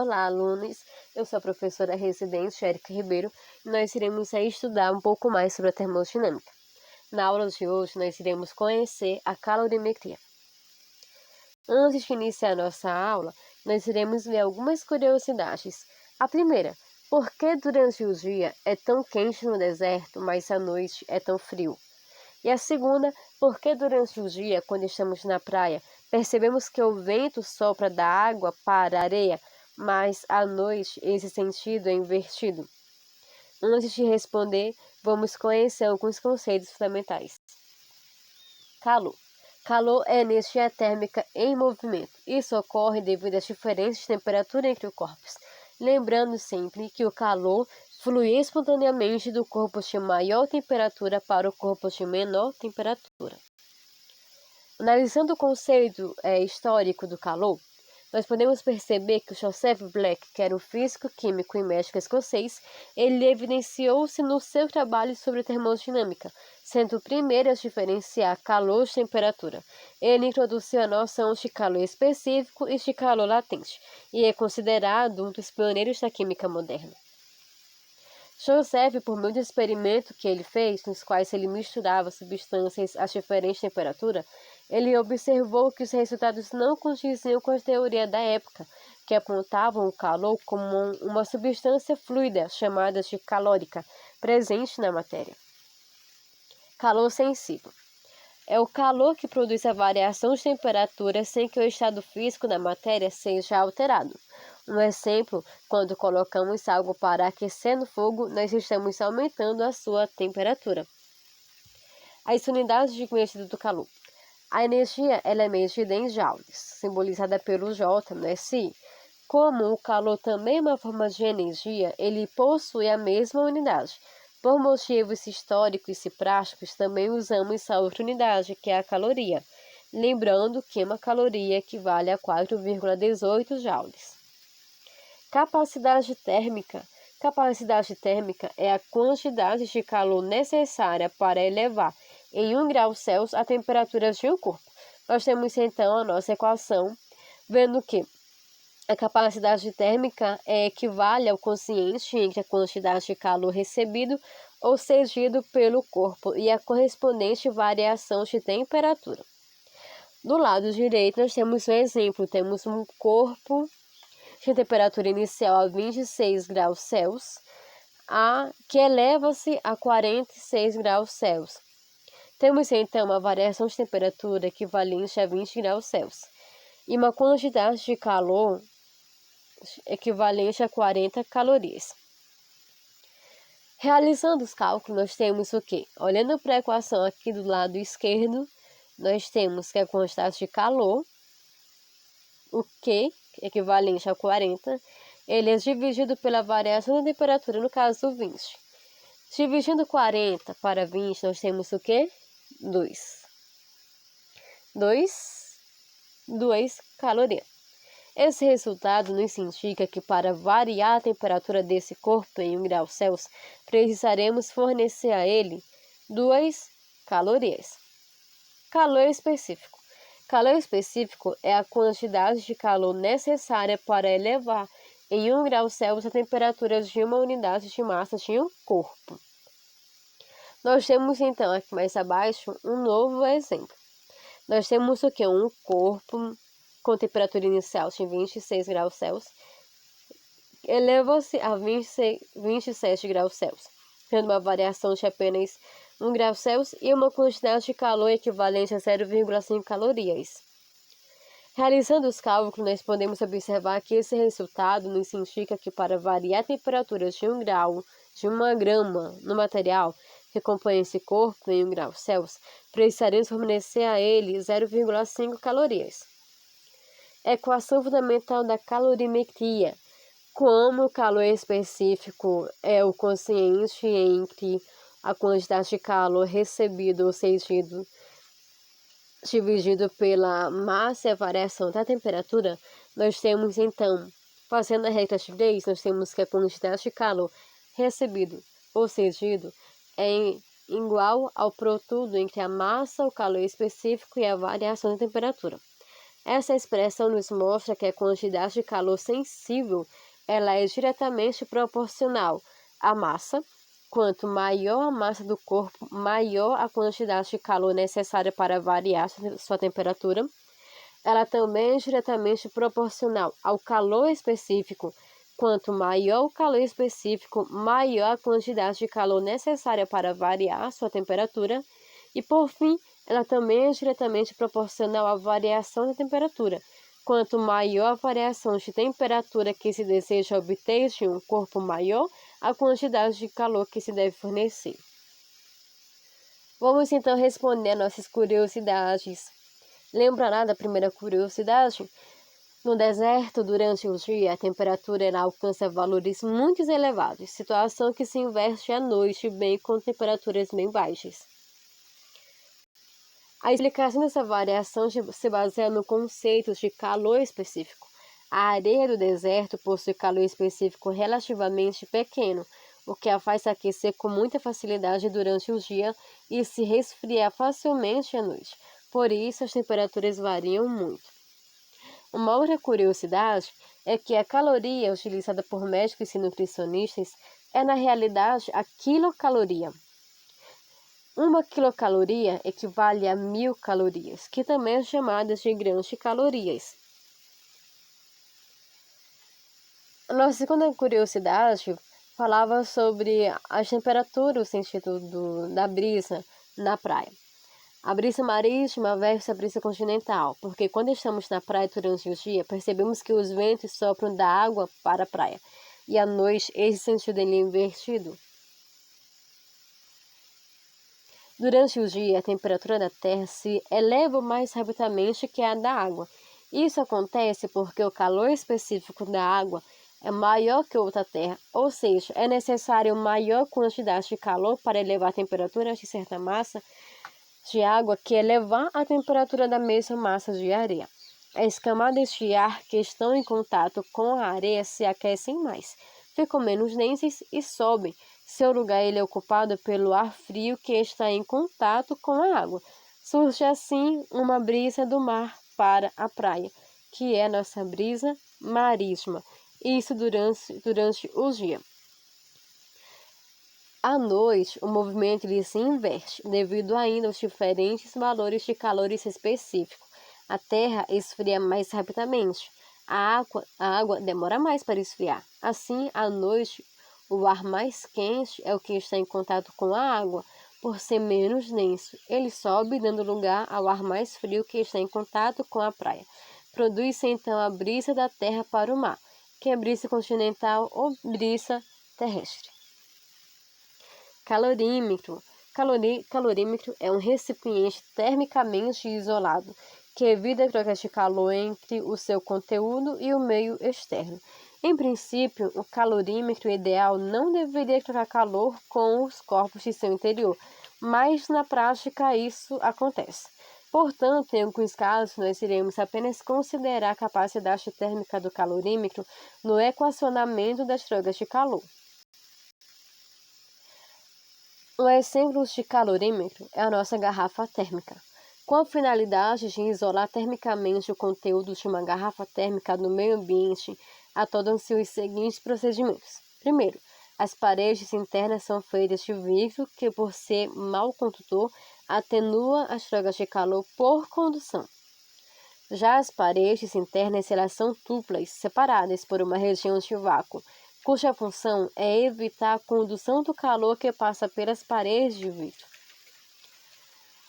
Olá, alunos! Eu sou a professora residente Érica Ribeiro e nós iremos estudar um pouco mais sobre a termodinâmica. Na aula de hoje, nós iremos conhecer a calorimetria. Antes de iniciar nossa aula, nós iremos ver algumas curiosidades. A primeira, por que durante o dia é tão quente no deserto, mas à noite é tão frio? E a segunda, por que durante o dia, quando estamos na praia, percebemos que o vento sopra da água para a areia, mas à noite esse sentido é invertido? Antes de responder, vamos conhecer alguns conceitos fundamentais. Calor. Calor é energia térmica em movimento. Isso ocorre devido às diferenças de temperatura entre os corpos. Lembrando sempre que o calor flui espontaneamente do corpo de maior temperatura para o corpo de menor temperatura. Analisando o conceito histórico do calor, nós podemos perceber que o Joseph Black, que era um físico, químico e médico escocês, ele evidenciou-se no seu trabalho sobre termodinâmica, sendo o primeiro a diferenciar calor de temperatura. Ele introduziu a noção de calor específico e de calor latente, e é considerado um dos pioneiros da química moderna. Joseph, por meio de experimento que ele fez, nos quais ele misturava substâncias a diferente temperatura, ele observou que os resultados não condiziam com a teoria da época, que apontavam o calor como uma substância fluida, chamada de calórica, presente na matéria. Calor sensível. É o calor que produz a variação de temperatura sem que o estado físico da matéria seja alterado. Um exemplo, quando colocamos algo para aquecer no fogo, nós estamos aumentando a sua temperatura. As unidades de medida do calor. A energia ela é medida em joules, simbolizada pelo J no SI. Como o calor também é uma forma de energia, ele possui a mesma unidade. Por motivos históricos e práticos, também usamos a outra unidade, que é a caloria. Lembrando que uma caloria equivale a 4,18 joules. Capacidade térmica. Capacidade térmica é a quantidade de calor necessária para elevar em 1 grau Celsius a temperatura de um corpo. Nós temos então a nossa equação, vendo que a capacidade térmica equivale ao quociente entre a quantidade de calor recebido ou cedido pelo corpo e a correspondente variação de temperatura. Do lado direito, nós temos um exemplo, temos um corpo de temperatura inicial a 26 graus Celsius, que eleva-se a 46 graus Celsius. Temos então uma variação de temperatura equivalente a 20 graus Celsius e uma quantidade de calor equivalente a 40 calorias. Realizando os cálculos, nós temos o quê? Olhando para a equação aqui do lado esquerdo, nós temos que a quantidade de calor, o Q, equivalente a 40, ele é dividido pela variação da temperatura, no caso 20. Dividindo 40 para 20, nós temos o quê? 2 calorias. Esse resultado nos indica que para variar a temperatura desse corpo em 1 grau Celsius, precisaremos fornecer a ele 2 calorias. Calor específico. Calor específico é a quantidade de calor necessária para elevar em 1 grau Celsius a temperatura de uma unidade de massa de um corpo. Nós temos então aqui mais abaixo um novo exemplo. Nós temos o que? Um corpo com temperatura inicial de 26 graus Celsius, eleva-se a 27 graus Celsius, tendo uma variação de apenas 1 grau Celsius e uma quantidade de calor equivalente a 0,5 calorias. Realizando os cálculos, nós podemos observar que esse resultado nos indica que para variar a temperatura de 1 grau de 1 grama no material que compõe esse corpo em 1 grau Celsius, precisaremos fornecer a ele 0,5 calorias. Equação fundamental da calorimetria. Como o calor específico é o quociente entre a quantidade de calor recebido ou cedido dividido pela massa e a variação da temperatura, nós temos então, fazendo a regra de Leis, nós temos que a quantidade de calor recebido ou cedido é igual ao produto entre a massa, o calor específico e a variação da temperatura. Essa expressão nos mostra que a quantidade de calor sensível ela é diretamente proporcional à massa. Quanto maior a massa do corpo, maior a quantidade de calor necessária para variar sua temperatura. Ela também é diretamente proporcional ao calor específico. Quanto maior o calor específico, maior a quantidade de calor necessária para variar sua temperatura. E, por fim, ela também é diretamente proporcional à variação da temperatura. Quanto maior a variação de temperatura que se deseja obter de um corpo maior, a quantidade de calor que se deve fornecer. Vamos então responder a nossas curiosidades. Lembrará da primeira curiosidade? No deserto, durante o dia, a temperatura ela alcança valores muito elevados, situação que se inverte à noite, bem com temperaturas bem baixas. A explicação dessa variação se baseia no conceito de calor específico. A areia do deserto possui calor específico relativamente pequeno, o que a faz aquecer com muita facilidade durante o dia e se resfriar facilmente à noite. Por isso, as temperaturas variam muito. Uma outra curiosidade é que a caloria utilizada por médicos e nutricionistas é, na realidade, a quilocaloria. Uma quilocaloria equivale a 1000 calorias, que também são chamadas de grãos de calorias. A nossa segunda curiosidade falava sobre as temperaturas, o sentido da brisa na praia. A brisa marítima versus a brisa continental, porque quando estamos na praia durante o dia, percebemos que os ventos sopram da água para a praia, e à noite esse sentido é invertido. Durante o dia, a temperatura da Terra se eleva mais rapidamente que a da água. Isso acontece porque o calor específico da água é maior que o da Terra, ou seja, é necessário maior quantidade de calor para elevar a temperatura de certa massa de água que elevar a temperatura da mesma massa de areia. As camadas de ar que estão em contato com a areia se aquecem mais, ficam menos densas e sobem. Seu lugar ele é ocupado pelo ar frio que está em contato com a água. Surge assim uma brisa do mar para a praia, que é a nossa brisa marítima. Isso durante o dia. À noite, o movimento ele se inverte, devido ainda aos diferentes valores de calor específico. A Terra esfria mais rapidamente. A água demora mais para esfriar. Assim, à noite, o ar mais quente é o que está em contato com a água, por ser menos denso. Ele sobe, dando lugar ao ar mais frio que está em contato com a praia. Produz-se então a brisa da terra para o mar, que é brisa continental ou brisa terrestre. Calorímetro. Calorímetro é um recipiente termicamente isolado que evita trocas de calor entre o seu conteúdo e o meio externo. Em princípio, o calorímetro ideal não deveria trocar calor com os corpos de seu interior, mas na prática isso acontece. Portanto, em alguns casos, nós iremos apenas considerar a capacidade térmica do calorímetro no equacionamento das trocas de calor. Um exemplo de calorímetro é a nossa garrafa térmica. Com a finalidade de isolar termicamente o conteúdo de uma garrafa térmica no meio ambiente, atuam-se os seguintes procedimentos. Primeiro, as paredes internas são feitas de vidro que, por ser mau condutor, atenua as trocas de calor por condução. Já as paredes internas elas são duplas, separadas por uma região de vácuo, cuja função é evitar a condução do calor que passa pelas paredes de vidro.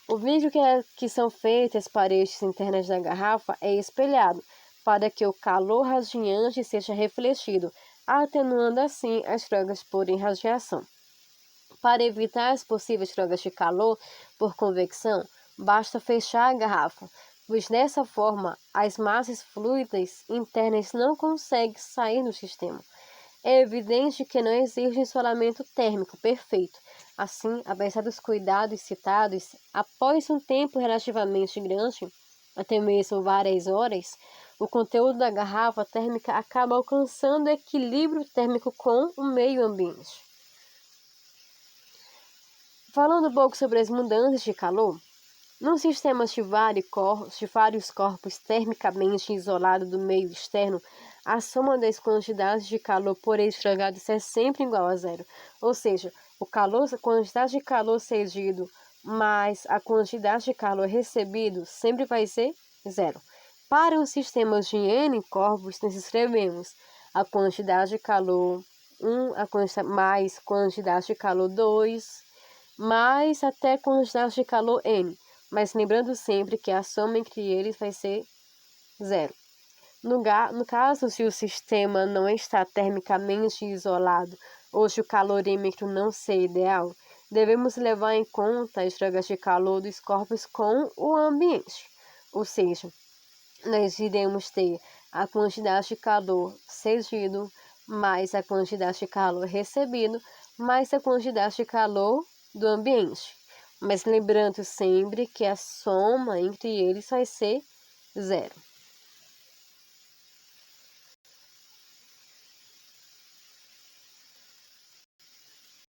O vidro que são feitas as paredes internas da garrafa é espelhado, para que o calor radiante seja refletido, atenuando assim as trocas por irradiação. Para evitar as possíveis trocas de calor por convecção, basta fechar a garrafa, pois dessa forma as massas fluidas internas não conseguem sair do sistema. É evidente que não existe isolamento térmico perfeito. Assim, apesar dos cuidados citados, após um tempo relativamente grande, até mesmo várias horas, o conteúdo da garrafa térmica acaba alcançando equilíbrio térmico com o meio ambiente. Falando um pouco sobre as mudanças de calor, Num sistema de vários corpos termicamente isolados do meio externo, a soma das quantidades de calor por eles jogados é sempre igual a zero. Ou seja, a quantidade de calor cedido mais a quantidade de calor recebido sempre vai ser zero. Para um sistema de N corpos, nós escrevemos a quantidade de calor 1, mais quantidade de calor 2, mais até quantidade de calor N. Mas lembrando sempre que a soma entre eles vai ser zero. No caso, se o sistema não está termicamente isolado ou se o calorímetro não ser ideal, devemos levar em conta as trocas de calor dos corpos com o ambiente. Ou seja, nós iremos ter a quantidade de calor cedido mais a quantidade de calor recebido mais a quantidade de calor do ambiente. Mas lembrando sempre que a soma entre eles vai ser zero.